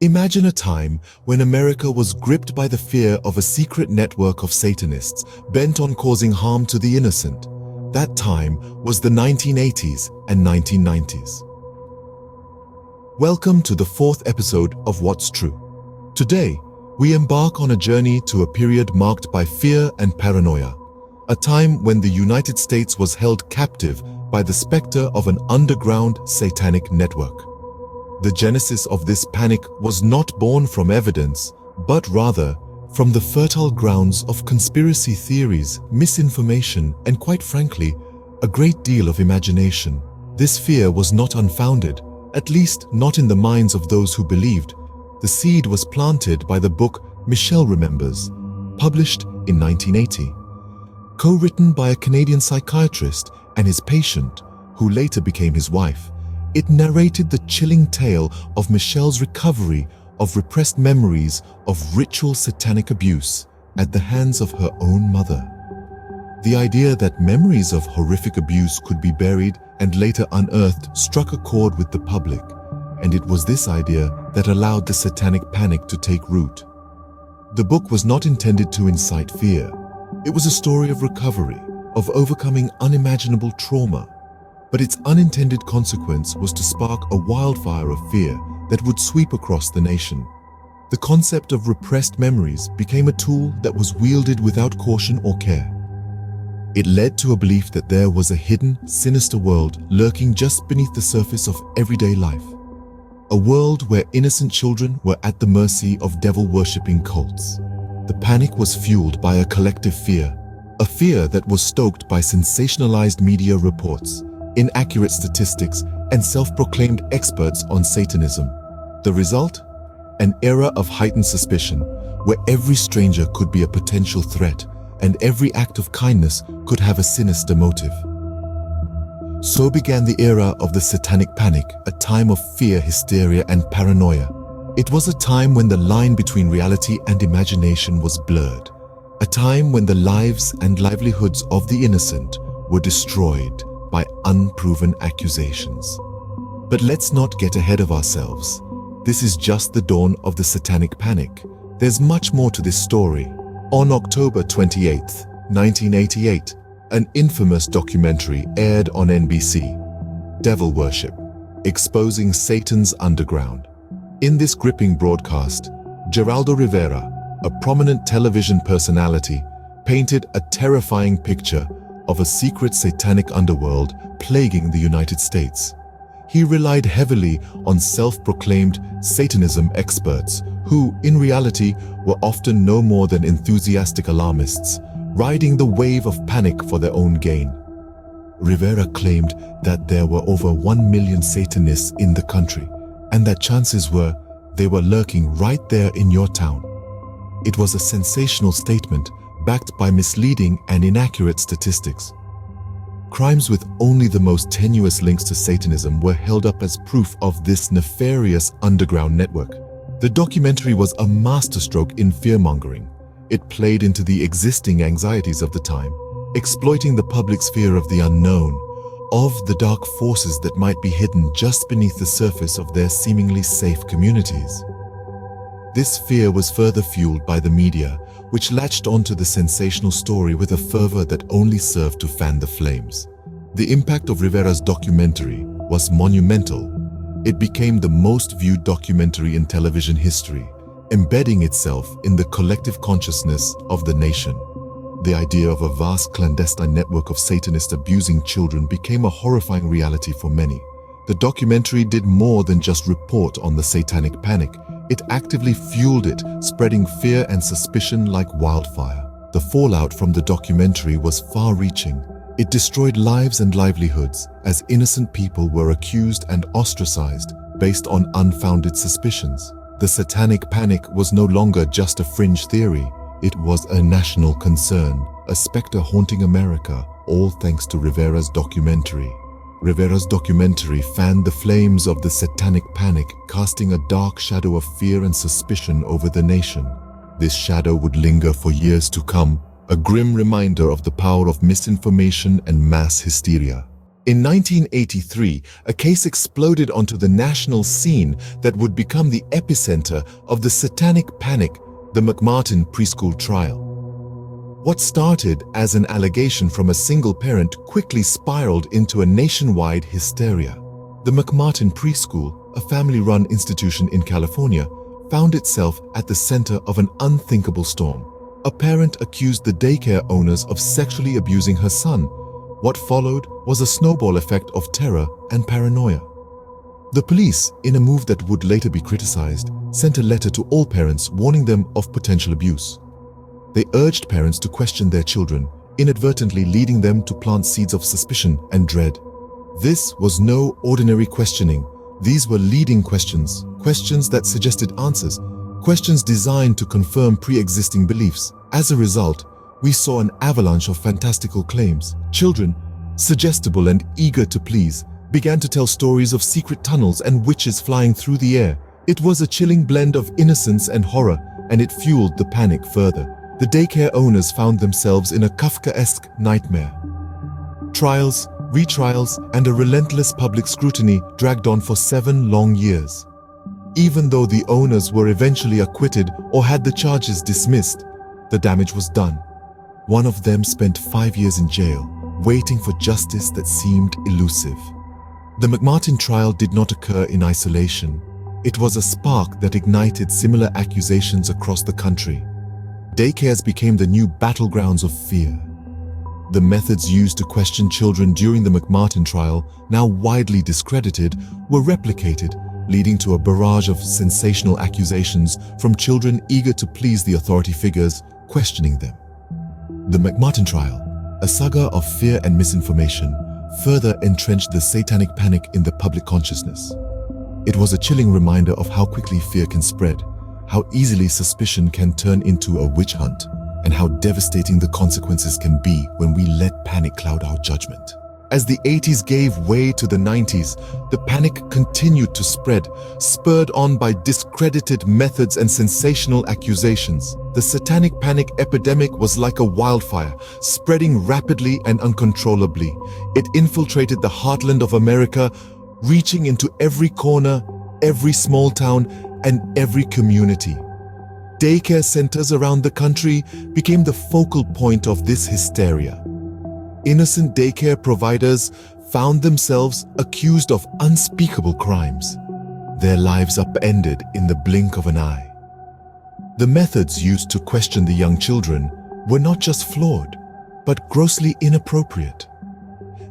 Imagine a time when America was gripped by the fear of a secret network of Satanists bent on causing harm to the innocent. That time was the 1980s and 1990s. Welcome to the fourth episode of What's True. Today, we embark on a journey to a period marked by fear and paranoia, a time when the United States was held captive by the specter of an underground satanic network. The genesis of this panic was not born from evidence, but rather from the fertile grounds of conspiracy theories, misinformation, and quite frankly, a great deal of imagination. This fear was not unfounded, at least not in the minds of those who believed. The seed was planted by the book Michelle Remembers, published in 1980. Co-written by a Canadian psychiatrist and his patient, who later became his wife, it narrated the chilling tale of Michelle's recovery of repressed memories of ritual satanic abuse at the hands of her own mother. The idea that memories of horrific abuse could be buried and later unearthed struck a chord with the public, and it was this idea that allowed the satanic panic to take root. The book was not intended to incite fear. It was a story of recovery, of overcoming unimaginable trauma. But its unintended consequence was to spark a wildfire of fear that would sweep across the nation. The concept of repressed memories became a tool that was wielded without caution or care. It led to a belief that there was a hidden, sinister world lurking just beneath the surface of everyday life. A world where innocent children were at the mercy of devil-worshipping cults. The panic was fueled by a collective fear, a fear that was stoked by sensationalized media reports, inaccurate statistics, and self-proclaimed experts on Satanism. The result? An era of heightened suspicion, where every stranger could be a potential threat, and every act of kindness could have a sinister motive. So began the era of the Satanic Panic, a time of fear, hysteria, and paranoia. It was a time when the line between reality and imagination was blurred, a time when the lives and livelihoods of the innocent were destroyed by unproven accusations. But let's not get ahead of ourselves. This is just the dawn of the Satanic Panic. There's much more to this story. On October 28, 1988, an infamous documentary aired on NBC, Devil Worship, Exposing Satan's Underground. In this gripping broadcast, Geraldo Rivera, a prominent television personality, painted a terrifying picture of a secret satanic underworld plaguing the United States. He relied heavily on self-proclaimed Satanism experts who, in reality, were often no more than enthusiastic alarmists, riding the wave of panic for their own gain. Rivera claimed that there were over 1 million Satanists in the country, and that chances were they were lurking right there in your town. It was a sensational statement backed by misleading and inaccurate statistics. Crimes with only the most tenuous links to Satanism were held up as proof of this nefarious underground network. The documentary was a masterstroke in fear-mongering. It played into the existing anxieties of the time, exploiting the public's fear of the unknown, of the dark forces that might be hidden just beneath the surface of their seemingly safe communities. This fear was further fueled by the media, which latched onto the sensational story with a fervor that only served to fan the flames. The impact of Rivera's documentary was monumental. It became the most viewed documentary in television history, embedding itself in the collective consciousness of the nation. The idea of a vast clandestine network of Satanists abusing children became a horrifying reality for many. The documentary did more than just report on the Satanic Panic. It actively fueled it, spreading fear and suspicion like wildfire. The fallout from the documentary was far-reaching. It destroyed lives and livelihoods as innocent people were accused and ostracized based on unfounded suspicions. The Satanic Panic was no longer just a fringe theory. It was a national concern, a specter haunting America, all thanks to Rivera's documentary. Rivera's documentary fanned the flames of the Satanic Panic, casting a dark shadow of fear and suspicion over the nation. This shadow would linger for years to come, a grim reminder of the power of misinformation and mass hysteria. In 1983, a case exploded onto the national scene that would become the epicenter of the satanic panic, the McMartin preschool trial. What started as an allegation from a single parent quickly spiraled into a nationwide hysteria. The McMartin preschool, a family-run institution in California, found itself at the center of an unthinkable storm. A parent accused the daycare owners of sexually abusing her son. What followed was a snowball effect of terror and paranoia. The police, in a move that would later be criticized, sent a letter to all parents warning them of potential abuse. They urged parents to question their children, inadvertently leading them to plant seeds of suspicion and dread. This was no ordinary questioning. These were leading questions, questions that suggested answers, questions designed to confirm pre-existing beliefs. As a result, we saw an avalanche of fantastical claims. Children, suggestible and eager to please, began to tell stories of secret tunnels and witches flying through the air. It was a chilling blend of innocence and horror, and it fueled the panic further. The daycare owners found themselves in a Kafkaesque nightmare. Trials, retrials, and a relentless public scrutiny dragged on for 7 long years. Even though the owners were eventually acquitted or had the charges dismissed, the damage was done. One of them spent 5 years in jail, waiting for justice that seemed elusive. The McMartin trial did not occur in isolation. It was a spark that ignited similar accusations across the country. Daycares became the new battlegrounds of fear. The methods used to question children during the McMartin trial, now widely discredited, were replicated, leading to a barrage of sensational accusations from children eager to please the authority figures questioning them. The McMartin trial, a saga of fear and misinformation, further entrenched the satanic panic in the public consciousness. It was a chilling reminder of how quickly fear can spread, how easily suspicion can turn into a witch hunt, and how devastating the consequences can be when we let panic cloud our judgment. As the 80s gave way to the 90s, the panic continued to spread, spurred on by discredited methods and sensational accusations. The satanic panic epidemic was like a wildfire, spreading rapidly and uncontrollably. It infiltrated the heartland of America, reaching into every corner, every small town, and every community. Daycare centers around the country became the focal point of this hysteria. Innocent daycare providers found themselves accused of unspeakable crimes, their lives upended in the blink of an eye. The methods used to question the young children were not just flawed, but grossly inappropriate.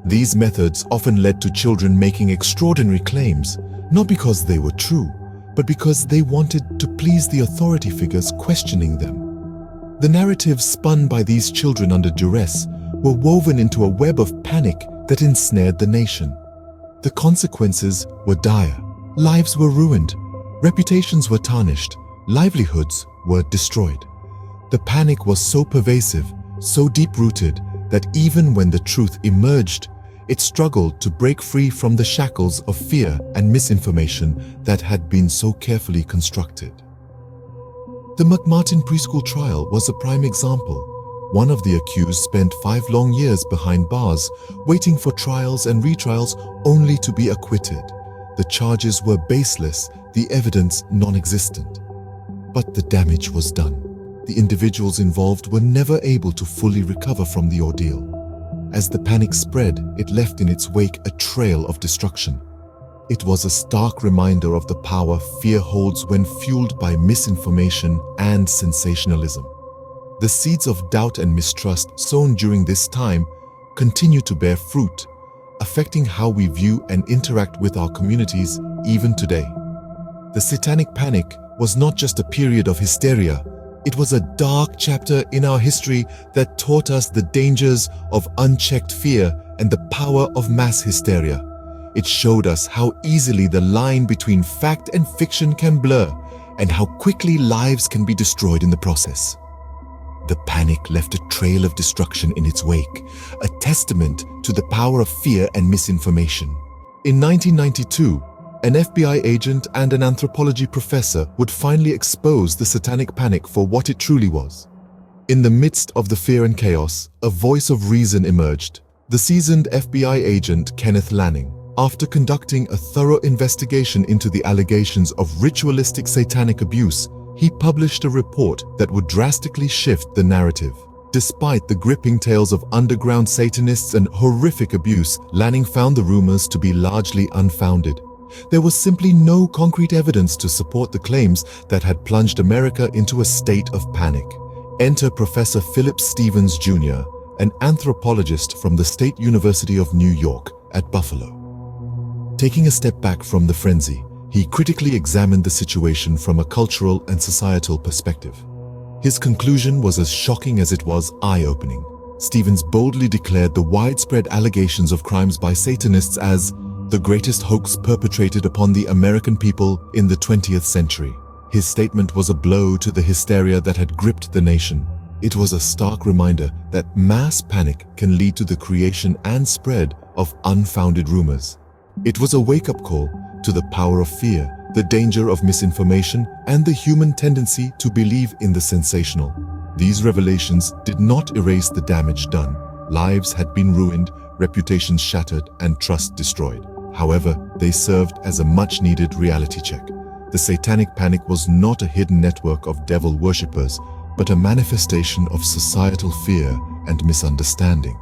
These methods often led to children making extraordinary claims, not because they were true, but because they wanted to please the authority figures questioning them. The narratives spun by these children under duress were woven into a web of panic that ensnared the nation. The consequences were dire. Lives were ruined, reputations were tarnished, livelihoods were destroyed. The panic was so pervasive, so deep-rooted, that even when the truth emerged, it struggled to break free from the shackles of fear and misinformation that had been so carefully constructed. The McMartin preschool trial was a prime example. One of the accused spent 5 long years behind bars, waiting for trials and retrials only to be acquitted. The charges were baseless, the evidence non-existent. But the damage was done. The individuals involved were never able to fully recover from the ordeal. As the panic spread, it left in its wake a trail of destruction. It was a stark reminder of the power fear holds when fueled by misinformation and sensationalism. The seeds of doubt and mistrust sown during this time continue to bear fruit, affecting how we view and interact with our communities even today. The Satanic Panic was not just a period of hysteria, it was a dark chapter in our history that taught us the dangers of unchecked fear and the power of mass hysteria. It showed us how easily the line between fact and fiction can blur, and how quickly lives can be destroyed in the process. The panic left a trail of destruction in its wake, a testament to the power of fear and misinformation. In 1992, an FBI agent and an anthropology professor would finally expose the Satanic Panic for what it truly was. In the midst of the fear and chaos, a voice of reason emerged. The seasoned FBI agent Kenneth Lanning, after conducting a thorough investigation into the allegations of ritualistic satanic abuse, he published a report that would drastically shift the narrative. Despite the gripping tales of underground Satanists and horrific abuse, Lanning found the rumors to be largely unfounded. There was simply no concrete evidence to support the claims that had plunged America into a state of panic. Enter Professor Philip Stevens Jr., an anthropologist from the State University of New York at Buffalo. Taking a step back from the frenzy, he critically examined the situation from a cultural and societal perspective. His conclusion was as shocking as it was eye-opening. Stevens boldly declared the widespread allegations of crimes by Satanists as the greatest hoax perpetrated upon the American people in the 20th century. His statement was a blow to the hysteria that had gripped the nation. It was a stark reminder that mass panic can lead to the creation and spread of unfounded rumors. It was a wake-up call to the power of fear, the danger of misinformation, and the human tendency to believe in the sensational. These revelations did not erase the damage done. Lives had been ruined, reputations shattered, and trust destroyed. However, they served as a much-needed reality check. The satanic panic was not a hidden network of devil worshippers, but a manifestation of societal fear and misunderstanding.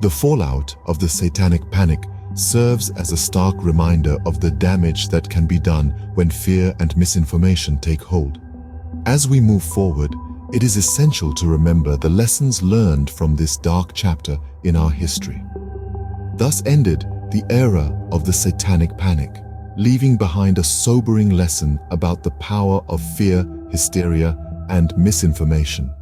The fallout of the satanic panic serves as a stark reminder of the damage that can be done when fear and misinformation take hold. As we move forward, it is essential to remember the lessons learned from this dark chapter in our history. Thus ended the era of the satanic panic, leaving behind a sobering lesson about the power of fear, hysteria, and misinformation.